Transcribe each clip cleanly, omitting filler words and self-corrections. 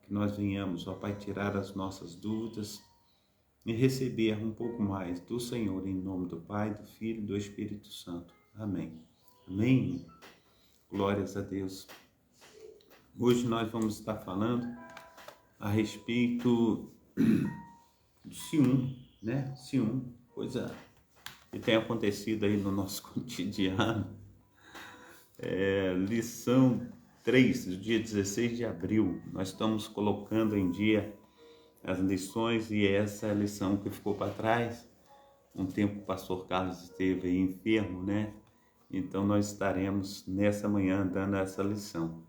que nós venhamos, ó Pai, tirar as nossas dúvidas e receber um pouco mais do Senhor, em nome do Pai, do Filho e do Espírito Santo. Amém. Amém. Glórias a Deus. Hoje nós vamos estar falando a respeito do ciúme, né? Ciúme, coisa que tem acontecido aí no nosso cotidiano. Lição 3, do dia 16 de abril. Nós estamos colocando em dia as lições e essa é a lição que ficou para trás. Um tempo o pastor Carlos esteve aí enfermo, né? Então nós estaremos nessa manhã dando essa lição.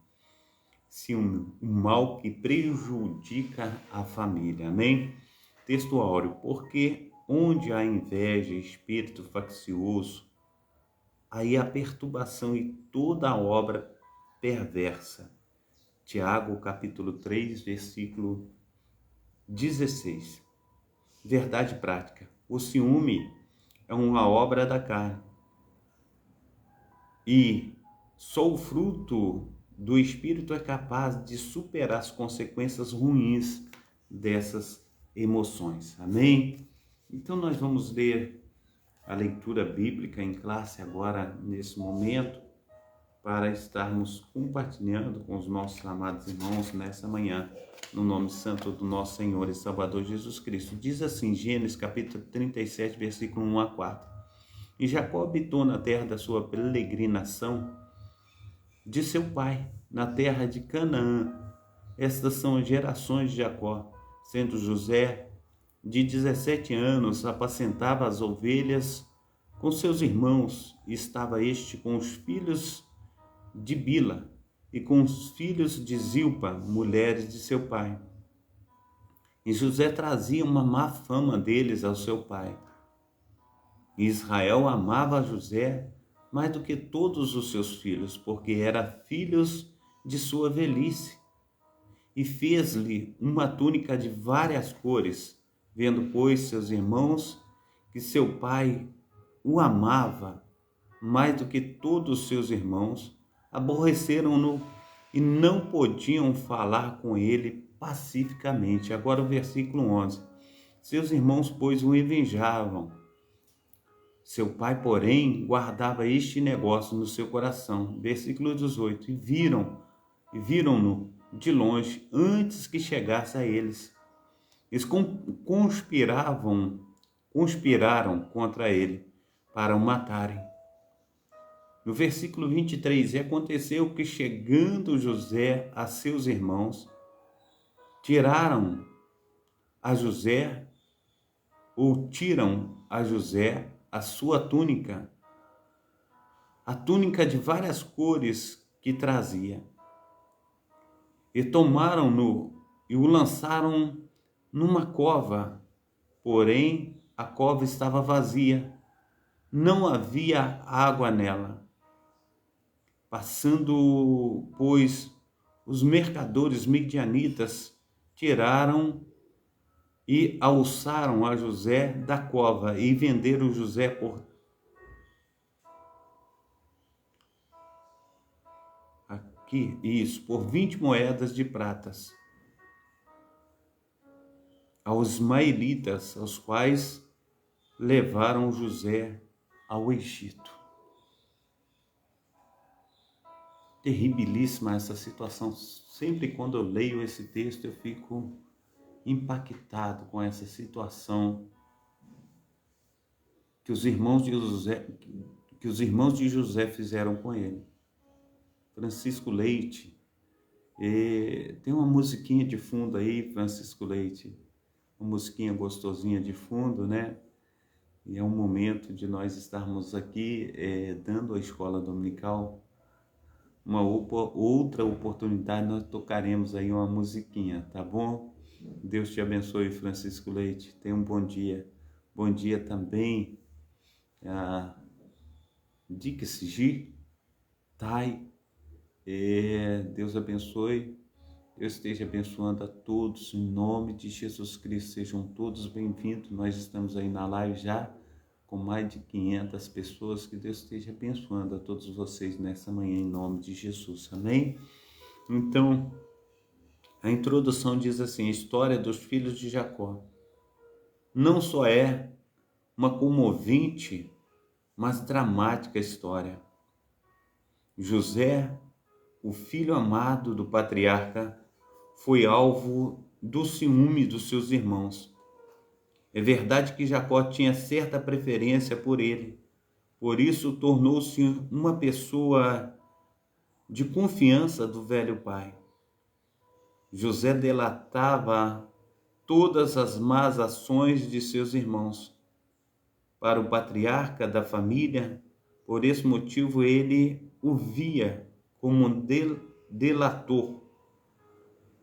Ciúme, um mal que prejudica a família, amém? Texto áureo, porque onde há inveja, espírito faccioso, aí há perturbação e toda obra perversa. Tiago, capítulo 3, versículo 16. Verdade prática. O ciúme é uma obra da carne. E só o fruto do Espírito é capaz de superar as consequências ruins dessas emoções. Amém? Então nós vamos ler a leitura bíblica em classe agora, nesse momento, para estarmos compartilhando com os nossos amados irmãos nessa manhã, no nome santo do nosso Senhor e Salvador Jesus Cristo. Diz assim, Gênesis capítulo 37, versículo 1 a 4. E Jacó habitou na terra da sua peregrinação de seu pai, na terra de Canaã. Estas são as gerações de Jacó, sendo José de 17 anos, apacentava as ovelhas com seus irmãos, e estava este com os filhos de Bila e com os filhos de Zilpa, mulheres de seu pai. E José trazia uma má fama deles ao seu pai. E Israel amava José mais do que todos os seus filhos, porque era filhos de sua velhice. E fez-lhe uma túnica de várias cores, vendo, pois, seus irmãos que seu pai o amava mais do que todos os seus irmãos, aborreceram-no e não podiam falar com ele pacificamente. Agora o versículo 11. Seus irmãos, pois, o invejavam. Seu pai, porém, guardava este negócio no seu coração. Versículo 18. E viram-no de longe antes que chegasse a eles. Eles conspiraram contra ele para o matarem. No versículo 23, e aconteceu que, chegando José a seus irmãos, tiram a José a sua túnica, a túnica de várias cores que trazia, e tomaram-no e o lançaram numa cova, porém a cova estava vazia, não havia água nela. Passando, pois, os mercadores midianitas, tiraram e alçaram a José da cova e venderam José por 20 moedas de pratas aos ismaelitas, aos quais levaram José ao Egito. Terribilíssima essa situação. Sempre quando eu leio esse texto eu fico impactado com essa situação que os irmãos de José fizeram com ele. Francisco Leite, tem uma musiquinha de fundo aí, Francisco Leite, uma musiquinha gostosinha de fundo, né? E é um momento de nós estarmos aqui dando a escola dominical. Uma outra oportunidade nós tocaremos aí uma musiquinha, tá bom? Deus te abençoe, Francisco Leite. Tenha um bom dia. Bom dia também a Dixie Tai. Deus abençoe. Deus esteja abençoando a todos em nome de Jesus Cristo. Sejam todos bem-vindos. Nós estamos aí na live já com mais de 500 pessoas. Que Deus esteja abençoando a todos vocês nessa manhã em nome de Jesus. Amém? Então, A introdução diz assim: a história dos filhos de Jacó não só é uma comovente, mas dramática história. José, o filho amado do patriarca, foi alvo do ciúme dos seus irmãos. É verdade que Jacó tinha certa preferência por ele, por isso tornou-se uma pessoa de confiança do velho pai. José delatava todas as más ações de seus irmãos. Para o patriarca da família, por esse motivo ele o via como um delator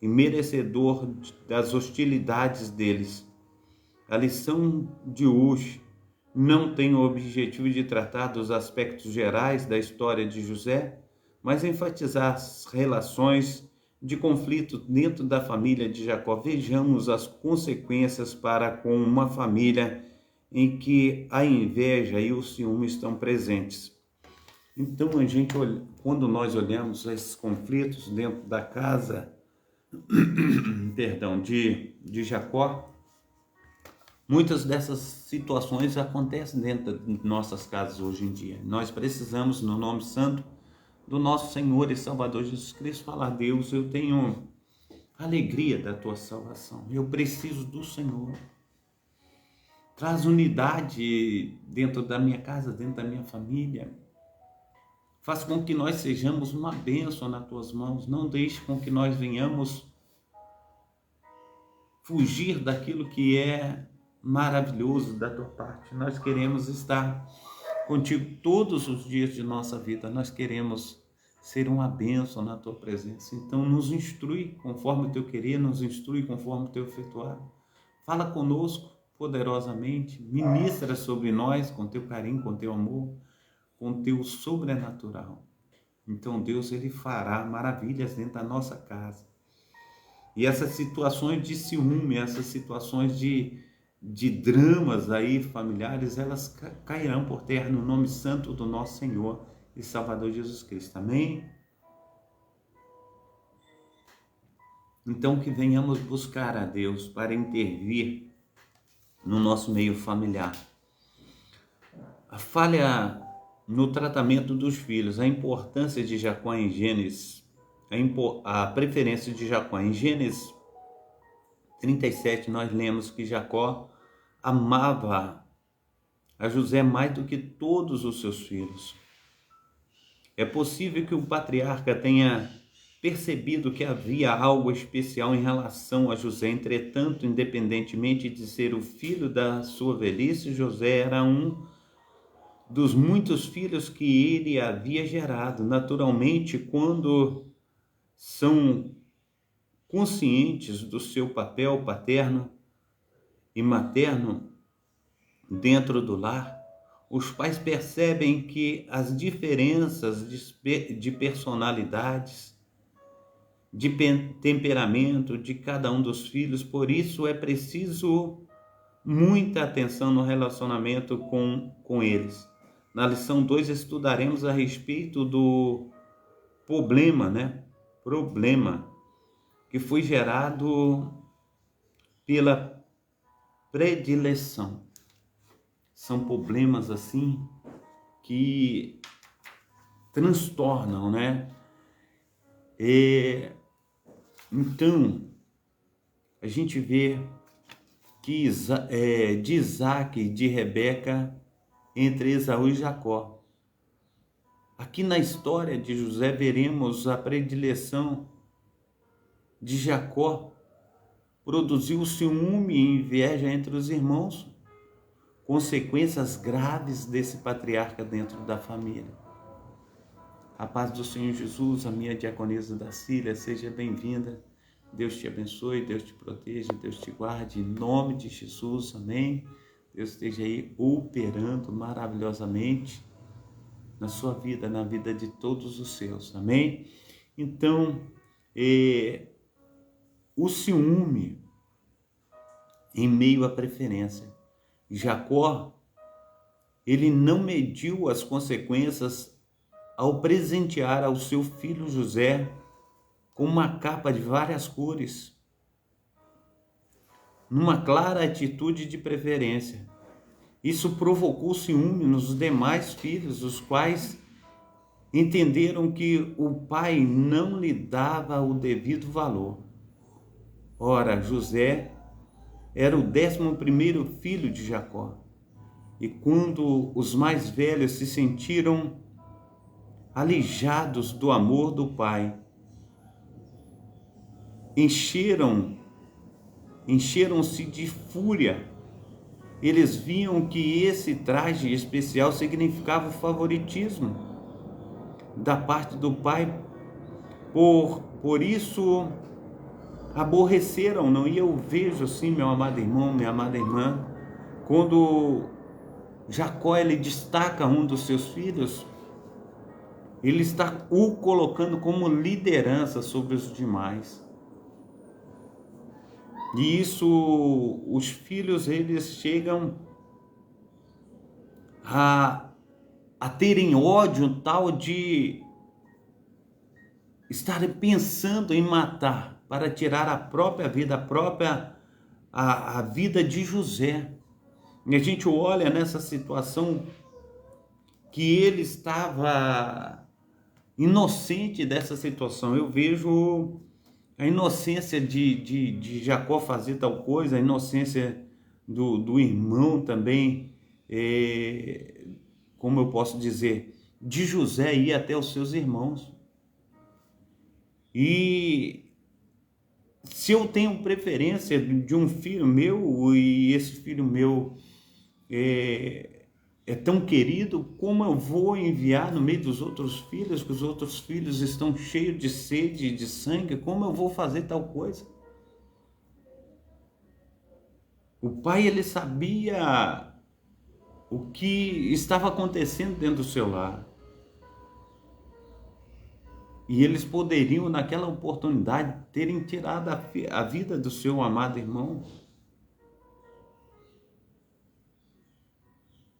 e merecedor das hostilidades deles. A lição de hoje não tem o objetivo de tratar dos aspectos gerais da história de José, mas enfatizar as relações de conflito dentro da família de Jacó. Vejamos as consequências para com uma família em que a inveja e o ciúme estão presentes. Então, quando nós olhamos esses conflitos dentro da casa, de Jacó, muitas dessas situações acontecem dentro de nossas casas hoje em dia. Nós precisamos, no nome santo do nosso Senhor e Salvador Jesus Cristo, falar: Deus, eu tenho alegria da tua salvação, eu preciso do Senhor. Traz unidade dentro da minha casa, dentro da minha família. Faz com que nós sejamos uma bênção nas tuas mãos. Não deixe com que nós venhamos fugir daquilo que é maravilhoso da tua parte. Nós queremos estar contigo todos os dias de nossa vida. Nós queremos ser uma bênção na tua presença. Então nos instrui conforme o teu querer, nos instrui conforme o teu efetuar. Fala conosco poderosamente, ministra sobre nós com teu carinho, com teu amor, com teu sobrenatural. Então Deus, ele fará maravilhas dentro da nossa casa. E essas situações de ciúme, essas situações de dramas aí familiares, elas cairão por terra no nome santo do nosso Senhor e Salvador Jesus Cristo. Amém? Então que venhamos buscar a Deus para intervir no nosso meio familiar. A falha no tratamento dos filhos, a importância de Jacó em Gênesis, a preferência de Jacó em Gênesis 37, nós lemos que Jacó amava a José mais do que todos os seus filhos. É possível que o patriarca tenha percebido que havia algo especial em relação a José. Entretanto, independentemente de ser o filho da sua velhice, José era um dos muitos filhos que ele havia gerado. Naturalmente, quando são conscientes do seu papel paterno e materno dentro do lar, os pais percebem que as diferenças de personalidades, de temperamento de cada um dos filhos, por isso é preciso muita atenção no relacionamento com eles. Na lição 2 estudaremos a respeito do problema que foi gerado pela predileção. São problemas assim que transtornam, né? Então, a gente vê que de Isaac e de Rebeca, entre Esaú e Jacó. Aqui na história de José veremos a predileção de Jacó, produziu ciúme e inveja entre os irmãos, consequências graves desse patriarca dentro da família. A paz do Senhor Jesus, a minha diaconisa da Cília, seja bem-vinda. Deus te abençoe, Deus te proteja, Deus te guarde, em nome de Jesus, amém. Deus esteja aí operando maravilhosamente na sua vida, na vida de todos os seus, amém? Então, o ciúme em meio à preferência. Jacó, ele não mediu as consequências ao presentear ao seu filho José com uma capa de várias cores, numa clara atitude de preferência. Isso provocou ciúme nos demais filhos, os quais entenderam que o pai não lhe dava o devido valor. Ora, José era o 11º filho de Jacó. E quando os mais velhos se sentiram alijados do amor do pai, encheram-se de fúria. Eles viam que esse traje especial significava o favoritismo da parte do pai. Por isso aborreceram, não? E eu vejo assim, meu amado irmão, minha amada irmã, quando Jacó ele destaca um dos seus filhos, ele está o colocando como liderança sobre os demais. E isso, os filhos, eles chegam a terem ódio tal de estarem pensando em matar para tirar a própria vida, a vida de José. E a gente olha nessa situação que ele estava inocente dessa situação. Eu vejo a inocência de Jacó fazer tal coisa, a inocência do irmão também, como eu posso dizer, de José ir até os seus irmãos. E se eu tenho preferência de um filho meu, e esse filho meu é tão querido, como eu vou enviar no meio dos outros filhos, que os outros filhos estão cheios de sede, de sangue, como eu vou fazer tal coisa? O pai, ele sabia o que estava acontecendo dentro do seu lar. E eles poderiam, naquela oportunidade, terem tirado a vida do seu amado irmão.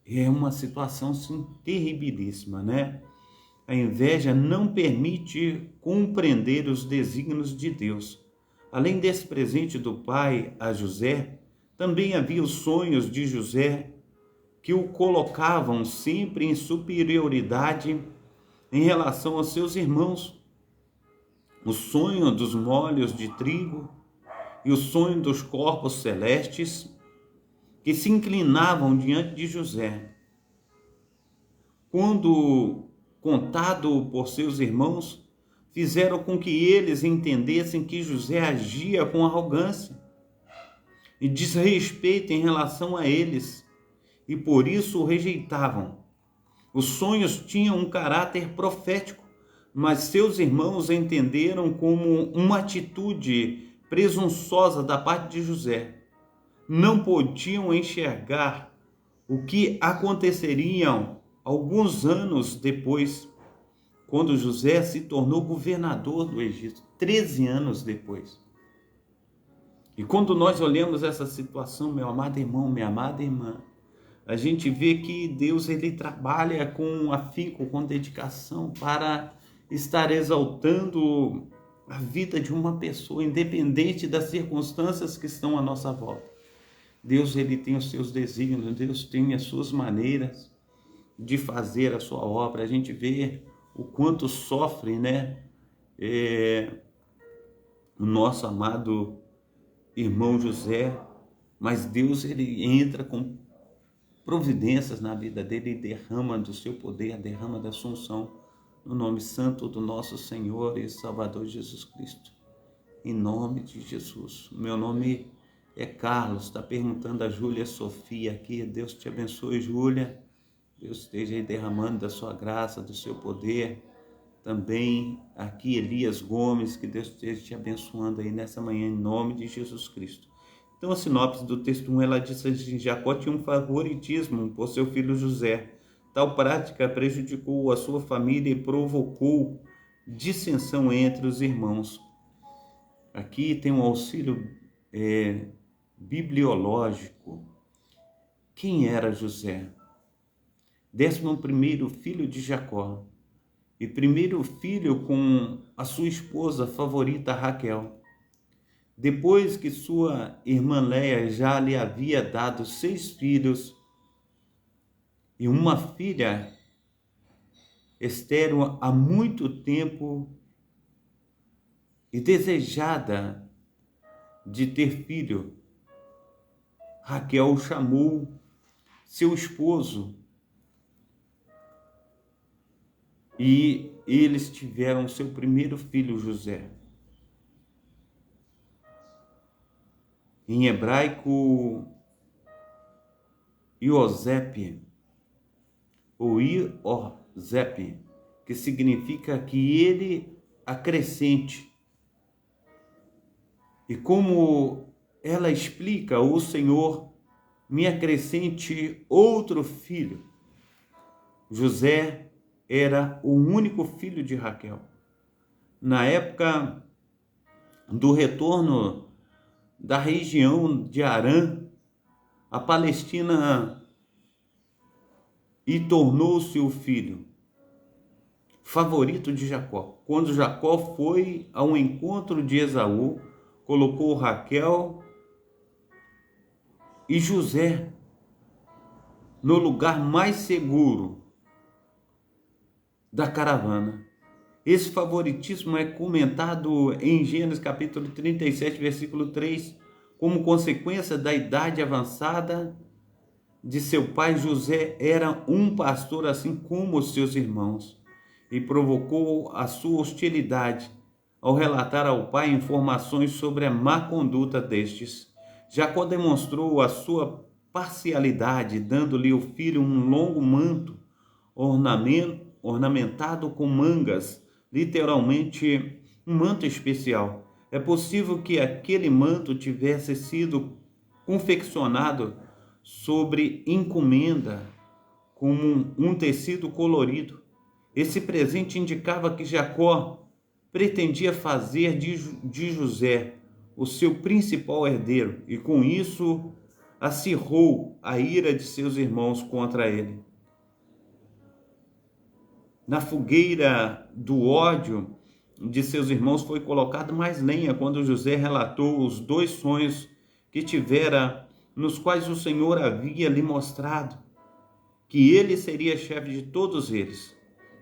É uma situação, sim, terribilíssima, né? A inveja não permite compreender os desígnios de Deus. Além desse presente do pai a José, também havia os sonhos de José que o colocavam sempre em superioridade em relação aos seus irmãos. O sonho dos molhos de trigo e o sonho dos corpos celestes que se inclinavam diante de José. Quando contado por seus irmãos, fizeram com que eles entendessem que José agia com arrogância e desrespeito em relação a eles, e por isso o rejeitavam. Os sonhos tinham um caráter profético, mas seus irmãos entenderam como uma atitude presunçosa da parte de José. Não podiam enxergar o que aconteceria alguns anos depois, quando José se tornou governador do Egito, 13 anos depois. E quando nós olhamos essa situação, meu amado irmão, minha amada irmã, a gente vê que Deus, ele trabalha com afinco, com dedicação para estar exaltando a vida de uma pessoa, independente das circunstâncias que estão à nossa volta. Deus, ele tem os seus desígnios, Deus tem as suas maneiras de fazer a sua obra. A gente vê o quanto sofre, né? O nosso amado irmão José, mas Deus, ele entra com providências na vida dele e derrama do seu poder, derrama da sua unção, no nome santo do nosso Senhor e Salvador Jesus Cristo. Em nome de Jesus. Meu nome é Carlos, está perguntando a Júlia Sofia aqui. Deus te abençoe, Júlia. Deus esteja aí derramando da sua graça, do seu poder. Também aqui Elias Gomes, que Deus esteja te abençoando aí nessa manhã, em nome de Jesus Cristo. Então a sinopse do texto 1, ela diz assim: Jacó tinha um favoritismo por seu filho José. Tal prática prejudicou a sua família e provocou dissensão entre os irmãos. Aqui tem um auxílio bibliológico. Quem era José? 11º filho de Jacó. e primeiro filho com a sua esposa favorita Raquel. Depois que sua irmã Léia já lhe havia dado 6 filhos e uma filha estéril há muito tempo e desejada de ter filho, Raquel chamou seu esposo e eles tiveram seu primeiro filho, José. Em hebraico, Iosep, ou Iosep, que significa que ele acrescente. E como ela explica, o Senhor me acrescente outro filho. José era o único filho de Raquel. Na época do retorno da região de Harã, a Palestina e tornou-se o filho favorito de Jacó. Quando Jacó foi ao encontro de Esaú, colocou Raquel e José no lugar mais seguro da caravana. Esse favoritismo é comentado em Gênesis capítulo 37, versículo 3, como consequência da idade avançada de seu pai. José era um pastor assim como os seus irmãos e provocou a sua hostilidade ao relatar ao pai informações sobre a má conduta destes. Jacó demonstrou a sua parcialidade, dando-lhe o filho um longo manto ornamentado com mangas, literalmente um manto especial. É possível que aquele manto tivesse sido confeccionado sobre encomenda, como um tecido colorido. Esse presente indicava que Jacó pretendia fazer de José o seu principal herdeiro, e com isso acirrou a ira de seus irmãos contra ele. Na fogueira do ódio de seus irmãos foi colocado mais lenha quando José relatou os 2 sonhos que tivera, nos quais o Senhor havia lhe mostrado que ele seria chefe de todos eles.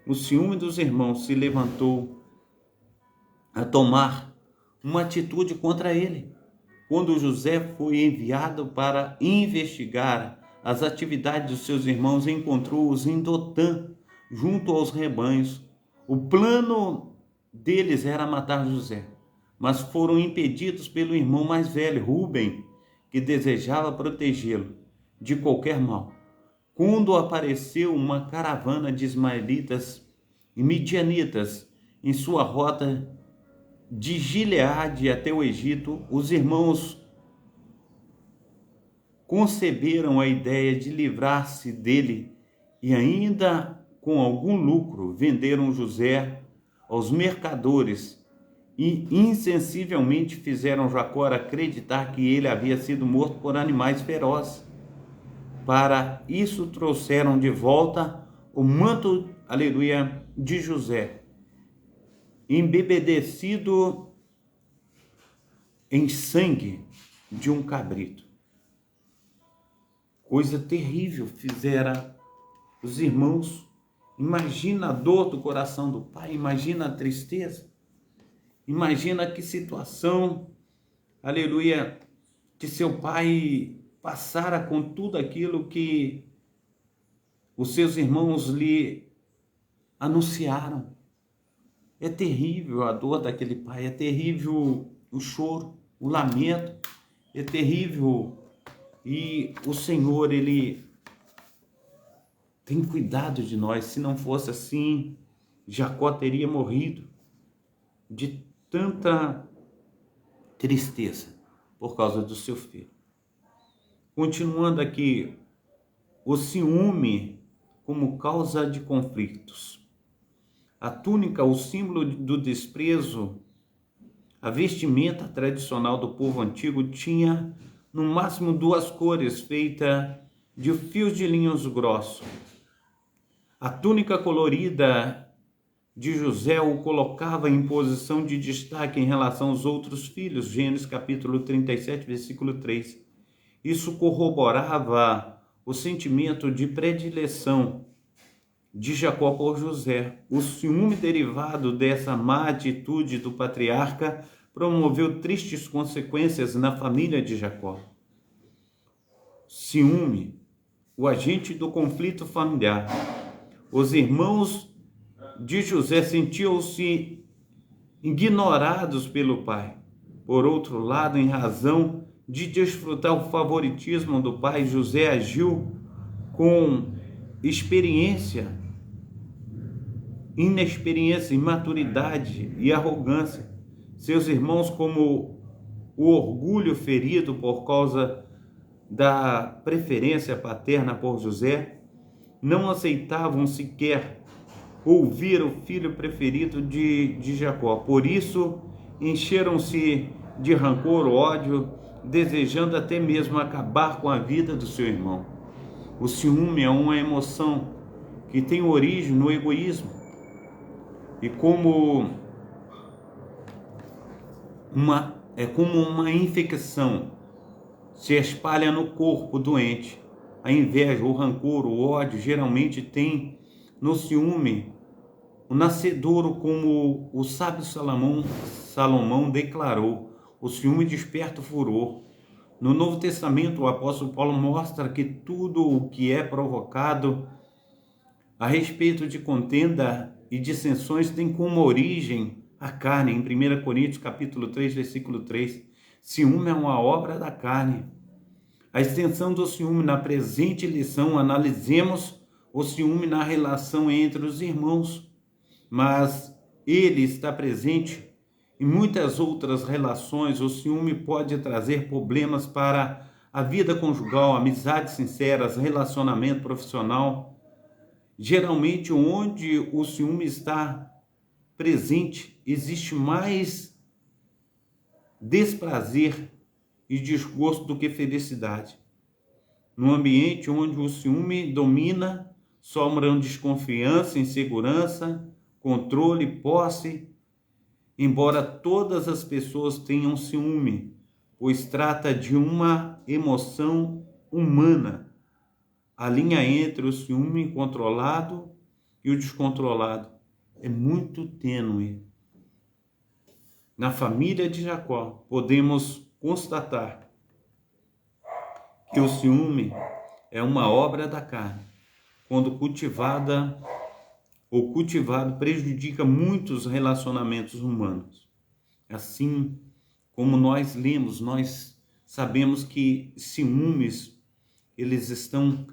O ciúme dos irmãos se levantou a tomar uma atitude contra ele. Quando José foi enviado para investigar as atividades dos seus irmãos, encontrou-os em Dotã, junto aos rebanhos. O plano deles era matar José, mas foram impedidos pelo irmão mais velho, Rúben, que desejava protegê-lo de qualquer mal. Quando apareceu uma caravana de ismaelitas e midianitas em sua rota de Gileade até o Egito, os irmãos conceberam a ideia de livrar-se dele e ainda com algum lucro venderam José aos mercadores e insensivelmente fizeram Jacó acreditar que ele havia sido morto por animais ferozes. Para isso trouxeram de volta o manto, aleluia, de José, embebedecido em sangue de um cabrito. Coisa terrível fizera os irmãos. Imagina a dor do coração do pai, imagina a tristeza, imagina que situação, aleluia, que seu pai passara com tudo aquilo que os seus irmãos lhe anunciaram. É terrível a dor daquele pai, é terrível o choro, o lamento, é terrível. E o Senhor, Ele tem cuidado de nós. Se não fosse assim, Jacó teria morrido de tanta tristeza por causa do seu filho. Continuando aqui, o ciúme como causa de conflitos. A túnica, o símbolo do desprezo, a vestimenta tradicional do povo antigo tinha no máximo 2 cores, feita de fios de linhos grossos. A túnica colorida de José o colocava em posição de destaque em relação aos outros filhos. Gênesis capítulo 37, versículo 3. Isso corroborava o sentimento de predileção de Jacó por José. O ciúme derivado dessa má atitude do patriarca promoveu tristes consequências na família de Jacó. Ciúme, o agente do conflito familiar. Os irmãos de José sentiam-se ignorados pelo pai. Por outro lado, em razão de desfrutar o favoritismo do pai, José agiu com inexperiência, imaturidade e arrogância. Seus irmãos, como o orgulho ferido por causa da preferência paterna por José, não aceitavam sequer ouvir o filho preferido de Jacó. Por isso, encheram-se de rancor, ódio, desejando até mesmo acabar com a vida do seu irmão. O ciúme é uma emoção que tem origem no egoísmo e como uma infecção se espalha no corpo doente. A inveja, o rancor, o ódio geralmente tem no ciúme o nascedouro, como o sábio Salomão declarou: o ciúme desperta o furor. No Novo Testamento, o apóstolo Paulo mostra que tudo o que é provocado a respeito de contenda e dissensões tem como origem a carne. Em 1 Coríntios capítulo 3, versículo 3, ciúme é uma obra da carne. A extensão do ciúme na presente lição, analisemos o ciúme na relação entre os irmãos, mas ele está presente em muitas outras relações. O ciúme pode trazer problemas para a vida conjugal, amizades sinceras, relacionamento profissional. Geralmente, onde o ciúme está presente, existe mais desprazer e desgosto do que felicidade. No ambiente onde o ciúme domina, sobram desconfiança, insegurança, controle, posse. Embora todas as pessoas tenham ciúme, pois trata de uma emoção humana, a linha entre o ciúme controlado e o descontrolado é muito tênue. Na família de Jacó, podemos constatar que o ciúme é uma obra da carne. Quando cultivado, prejudica muitos relacionamentos humanos. Assim como nós lemos, nós sabemos que ciúmes, eles estão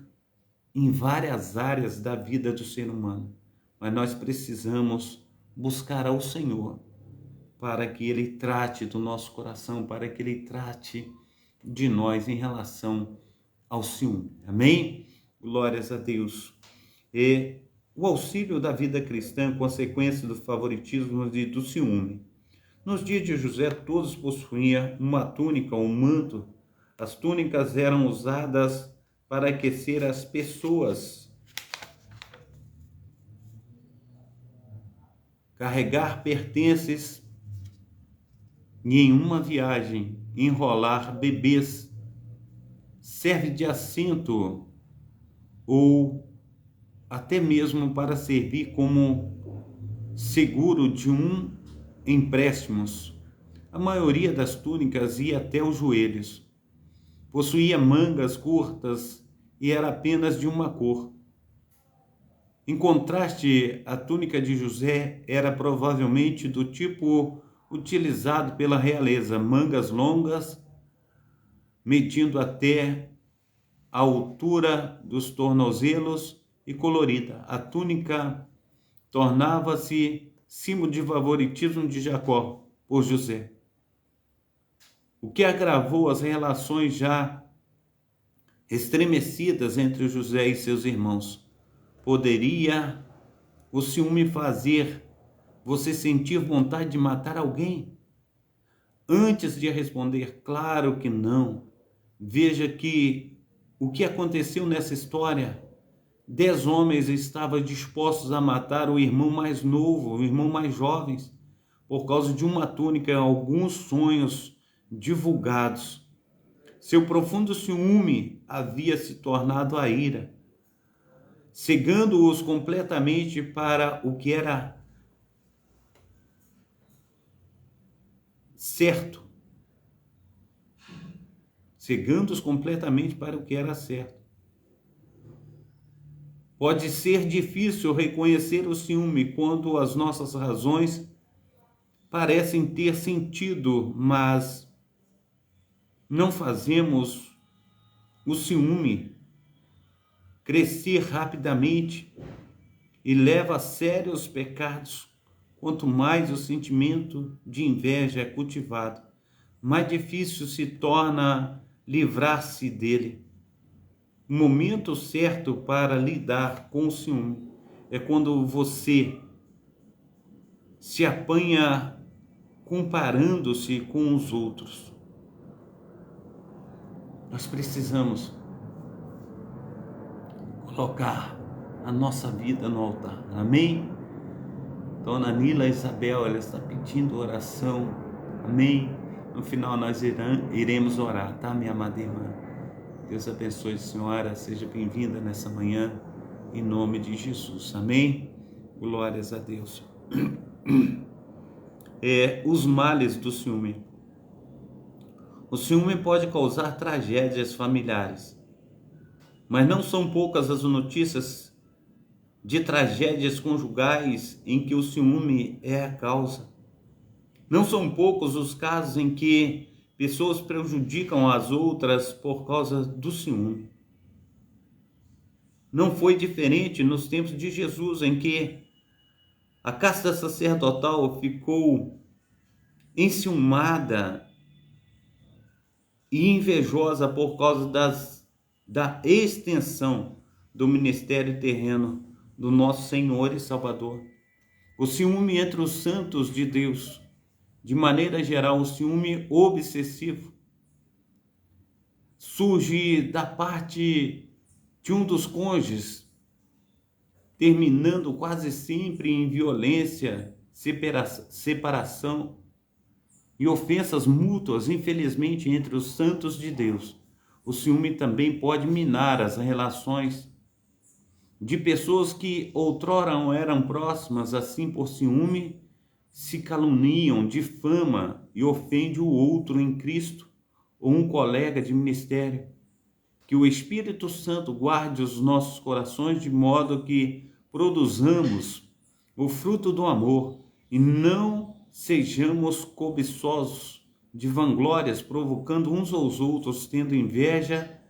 em várias áreas da vida do ser humano, mas nós precisamos buscar ao Senhor para que Ele trate do nosso coração, para que Ele trate de nós em relação ao ciúme. Amém? Glórias a Deus. E o auxílio da vida cristã, consequência do favoritismo e do ciúme. Nos dias de José, todos possuíam uma túnica, um manto. As túnicas eram usadas para aquecer as pessoas, carregar pertences e em uma viagem enrolar bebês, serve de assento ou até mesmo para servir como seguro de empréstimos. A maioria das túnicas ia até os joelhos. Possuía mangas curtas e era apenas de uma cor. Em contraste, a túnica de José era provavelmente do tipo utilizado pela realeza, mangas longas, medindo até a altura dos tornozelos e colorida. A túnica tornava-se símbolo de favoritismo de Jacó por José, o que agravou as relações já estremecidas entre José e seus irmãos. Poderia o ciúme fazer você sentir vontade de matar alguém? Antes de responder, claro que não. Veja que o que aconteceu nessa história 10 homens estavam dispostos a matar o irmão mais novo, o irmão mais jovem, por causa de uma túnica e alguns sonhos divulgados. Seu profundo ciúme havia se tornado a ira, cegando-os completamente para o que era certo. Cegando-os completamente para o que era certo. Pode ser difícil reconhecer o ciúme quando as nossas razões parecem ter sentido, mas não fazemos o ciúme crescer rapidamente e leva a sério os pecados. Quanto mais o sentimento de inveja é cultivado, mais difícil se torna livrar-se dele. O momento certo para lidar com o ciúme é quando você se apanha comparando-se com os outros. Nós precisamos colocar a nossa vida no altar. Amém? Dona Nila Isabel, ela está pedindo oração. Amém? No final nós iremos orar, tá, minha amada irmã? Deus abençoe a senhora, seja bem-vinda nessa manhã, em nome de Jesus. Amém? Glórias a Deus. Os males do ciúme. O ciúme pode causar tragédias familiares, mas não são poucas as notícias de tragédias conjugais em que o ciúme é a causa. Não são poucos os casos em que pessoas prejudicam as outras por causa do ciúme. Não foi diferente nos tempos de Jesus, em que a casta sacerdotal ficou enciumada e invejosa por causa da extensão do ministério terreno do nosso Senhor e Salvador. O ciúme entre os santos de Deus, de maneira geral, o ciúme obsessivo, surge da parte de um dos cônjuges, terminando quase sempre em violência, separação e ofensas mútuas, infelizmente, entre os santos de Deus. O ciúme também pode minar as relações de pessoas que outrora eram próximas, assim por ciúme se caluniam, difama e ofende o outro em Cristo ou um colega de ministério. Que o Espírito Santo guarde os nossos corações de modo que produzamos o fruto do amor e não sejamos cobiçosos de vanglórias, provocando uns aos outros, tendo inveja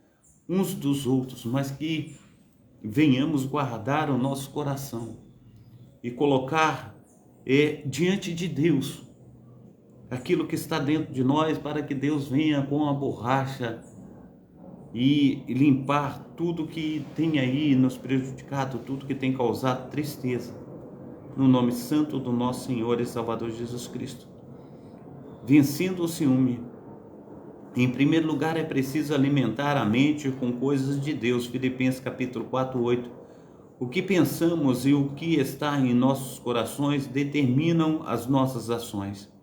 uns dos outros, mas que venhamos guardar o nosso coração e colocar diante de Deus aquilo que está dentro de nós, para que Deus venha com a borracha e limpar tudo que tem aí nos prejudicado, tudo que tem causado tristeza, no nome santo do nosso Senhor e Salvador Jesus Cristo. Vencendo o ciúme, em primeiro lugar é preciso alimentar a mente com coisas de Deus. Filipenses capítulo 4:8. O que pensamos e o que está em nossos corações determinam as nossas ações.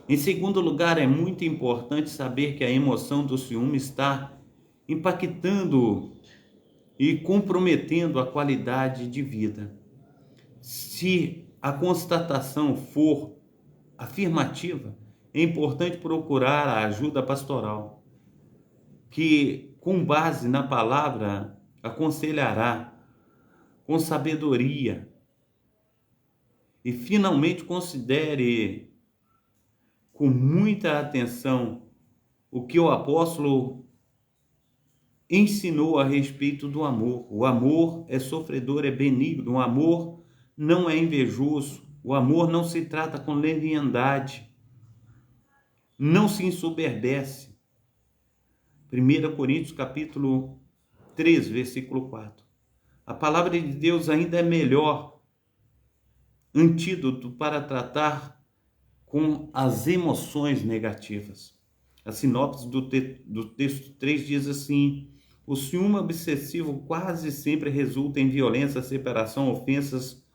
Em segundo lugar, é muito importante saber que a emoção do ciúme está impactando e comprometendo a qualidade de vida. Se a constatação for afirmativa, é importante procurar a ajuda pastoral, que, com base na palavra, aconselhará com sabedoria. E, finalmente, considere com muita atenção o que o apóstolo ensinou a respeito do amor. O amor é sofredor, é benigno. O amor não é invejoso. O amor não se trata com leviandade. Não se ensoberbece. 1 Coríntios capítulo 3, versículo 4. A palavra de Deus ainda é melhor antídoto para tratar com as emoções negativas. A sinopse do texto 3 diz assim: O ciúme obsessivo quase sempre resulta em violência, separação, ofensas,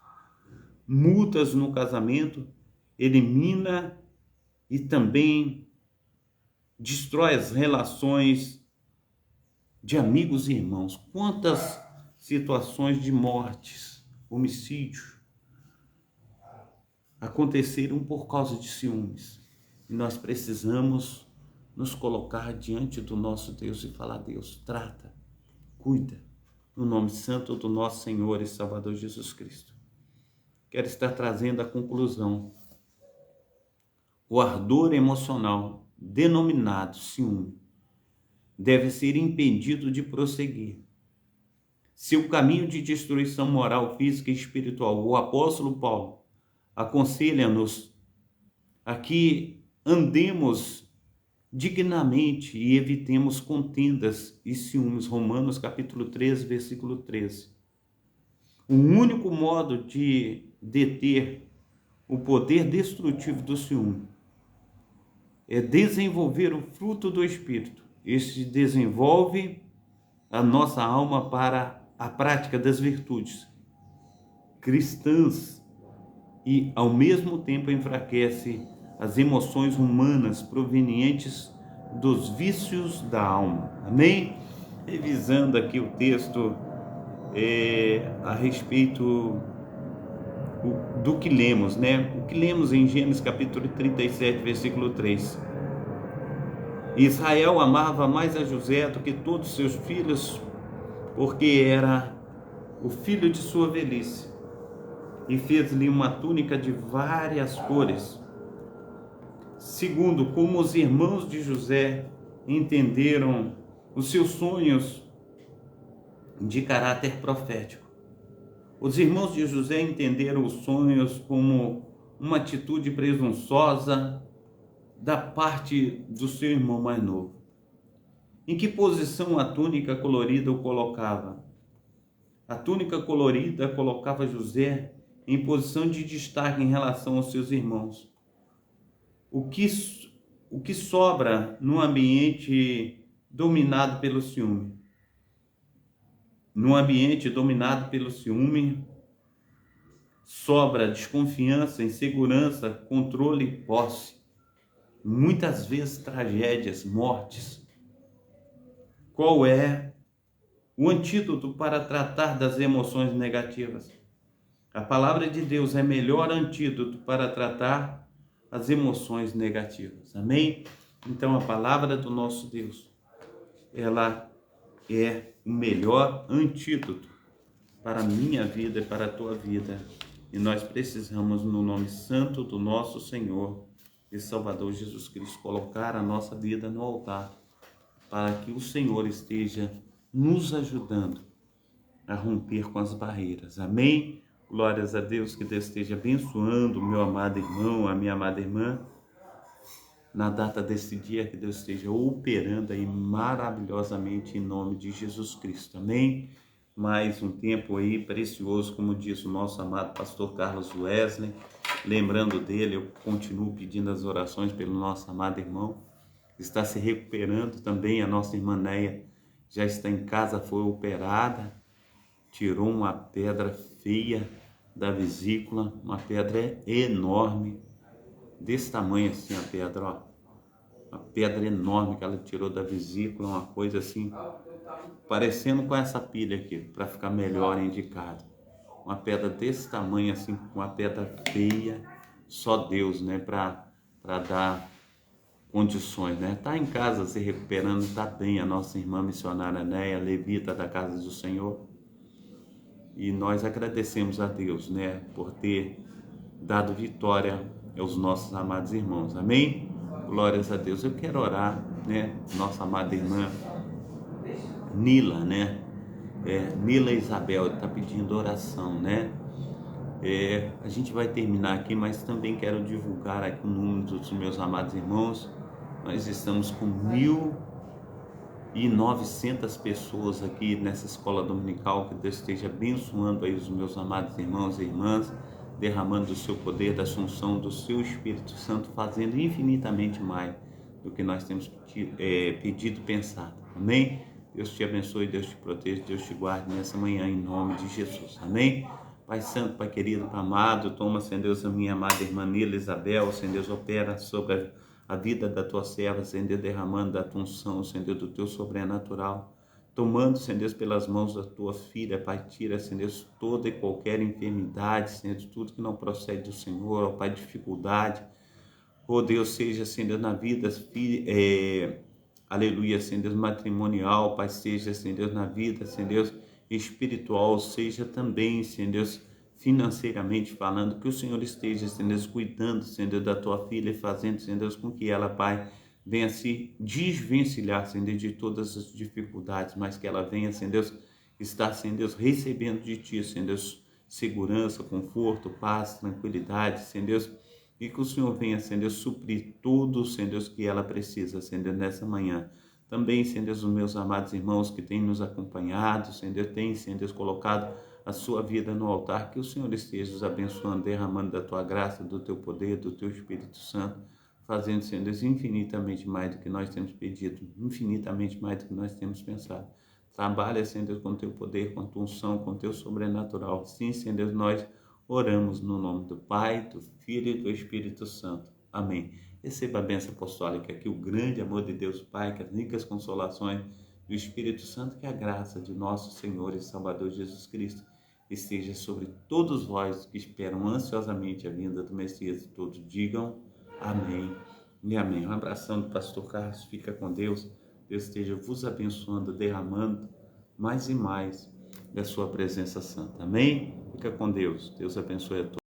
multas no casamento, elimina e também destrói as relações de amigos e irmãos. Quantas situações de mortes, homicídios aconteceram por causa de ciúmes. E nós precisamos nos colocar diante do nosso Deus e falar: Deus, trata, cuida, no nome santo do nosso Senhor e Salvador Jesus Cristo. Quero estar trazendo a conclusão. O ardor emocional, denominado ciúme, deve ser impedido de prosseguir. Seu caminho de destruição moral, física e espiritual, o apóstolo Paulo aconselha-nos a que andemos dignamente e evitemos contendas e ciúmes. Romanos capítulo 13, versículo 13. O único modo de deter o poder destrutivo do ciúme é desenvolver o fruto do Espírito. Este desenvolve a nossa alma para a prática das virtudes cristãs e, ao mesmo tempo, enfraquece as emoções humanas provenientes dos vícios da alma. Amém? Revisando aqui o texto a respeito do que lemos, né? O que lemos em Gênesis capítulo 37, versículo 3. Israel amava mais a José do que todos seus filhos, porque era o filho de sua velhice, e fez-lhe uma túnica de várias cores. Segundo, como os irmãos de José entenderam os seus sonhos de caráter profético. Os irmãos de José entenderam os sonhos como uma atitude presunçosa da parte do seu irmão mais novo. Em que posição a túnica colorida o colocava? A túnica colorida colocava José em posição de destaque em relação aos seus irmãos. O que sobra num ambiente dominado pelo ciúme? Num ambiente dominado pelo ciúme, sobra desconfiança, insegurança, controle e posse. Muitas vezes tragédias, mortes. Qual é o antídoto para tratar das emoções negativas? A palavra de Deus é melhor antídoto para tratar as emoções negativas. Amém? Então a palavra do nosso Deus, ela é o melhor antídoto para a minha vida e para a tua vida. E nós precisamos, no nome santo do nosso Senhor e Salvador Jesus Cristo, colocar a nossa vida no altar, para que o Senhor esteja nos ajudando a romper com as barreiras. Amém? Glórias a Deus, que Deus esteja abençoando o meu amado irmão, a minha amada irmã. Na data desse dia, que Deus esteja operando aí maravilhosamente em nome de Jesus Cristo. Amém? Mais um tempo aí precioso, como diz o nosso amado pastor Carlos Wesley. Lembrando dele, eu continuo pedindo as orações pelo nosso amado irmão. Está se recuperando também. A nossa irmã Neia já está em casa, foi operada, tirou uma pedra feia da vesícula, uma pedra enorme, desse tamanho assim a pedra, ó. Uma pedra enorme que ela tirou da vesícula, uma coisa assim, parecendo com essa pilha aqui, para ficar melhor indicado. Uma pedra desse tamanho assim, uma pedra feia, só Deus, né, para dar condições, né? Tá em casa se recuperando, tá bem, a nossa irmã missionária Neia, levita da casa do Senhor. E nós agradecemos a Deus, né, por ter dado vitória aos nossos amados irmãos. Amém? Glórias a Deus. Eu quero orar, né, nossa amada irmã Nila, né? Nila Isabel está pedindo oração, né? A gente vai terminar aqui, mas também quero divulgar aqui o número dos meus amados irmãos. Nós estamos com 1.900 pessoas aqui nessa escola dominical. Que Deus esteja abençoando aí os meus amados irmãos e irmãs, derramando o seu poder, da assunção do seu Espírito Santo, fazendo infinitamente mais do que nós temos pedido e pensado. Amém? Deus te abençoe, Deus te proteja, Deus te guarde nessa manhã, em nome de Jesus. Amém? Pai santo, Pai querido, Pai amado, toma, Senhor Deus, a minha amada irmã Nila Isabel, Senhor Deus, opera sobre a vida da tua serva, Senhor Deus, derramando da tua unção, Senhor Deus, do teu sobrenatural. Tomando, Senhor Deus, pelas mãos da tua filha, Pai, tira, Senhor Deus, toda e qualquer enfermidade, Senhor Deus, tudo que não procede do Senhor, ó Pai, dificuldade. Oh Deus, seja, Senhor Deus, na vida, aleluia, Senhor Deus, matrimonial, Pai, seja, Senhor Deus, na vida, Senhor Deus, espiritual, seja também, Senhor Deus, financeiramente falando, que o Senhor esteja, Senhor Deus, cuidando, Senhor Deus, da tua filha e fazendo, Senhor Deus, com que ela, Pai, venha se desvencilhar, Senhor Deus, de todas as dificuldades, mas que ela venha, Senhor Deus, estar, Senhor Deus, recebendo de Ti, Senhor Deus, segurança, conforto, paz, tranquilidade, Senhor Deus, e que o Senhor venha, Senhor Deus, suprir tudo, Senhor Deus, que ela precisa, Senhor Deus, nessa manhã. Também, Senhor Deus, os meus amados irmãos que têm nos acompanhado, Senhor Deus, têm, Senhor Deus, colocado a sua vida no altar, que o Senhor esteja os abençoando, derramando da tua graça, do teu poder, do teu Espírito Santo, fazendo, Senhor Deus, infinitamente mais do que nós temos pedido, infinitamente mais do que nós temos pensado. Trabalha, Senhor Deus, com o teu poder, com a tua unção, com o teu sobrenatural. Sim, Senhor Deus, nós oramos no nome do Pai, do Filho e do Espírito Santo. Amém. Receba a bênção apostólica, que o grande amor de Deus Pai, que as ricas consolações do Espírito Santo, que a graça de nosso Senhor e Salvador Jesus Cristo esteja sobre todos vós que esperam ansiosamente a vinda do Messias. Todos digam amém e amém. Um abração do pastor Carlos, fica com Deus. Deus esteja vos abençoando, derramando mais e mais da sua presença santa. Amém? Fica com Deus. Deus abençoe a todos.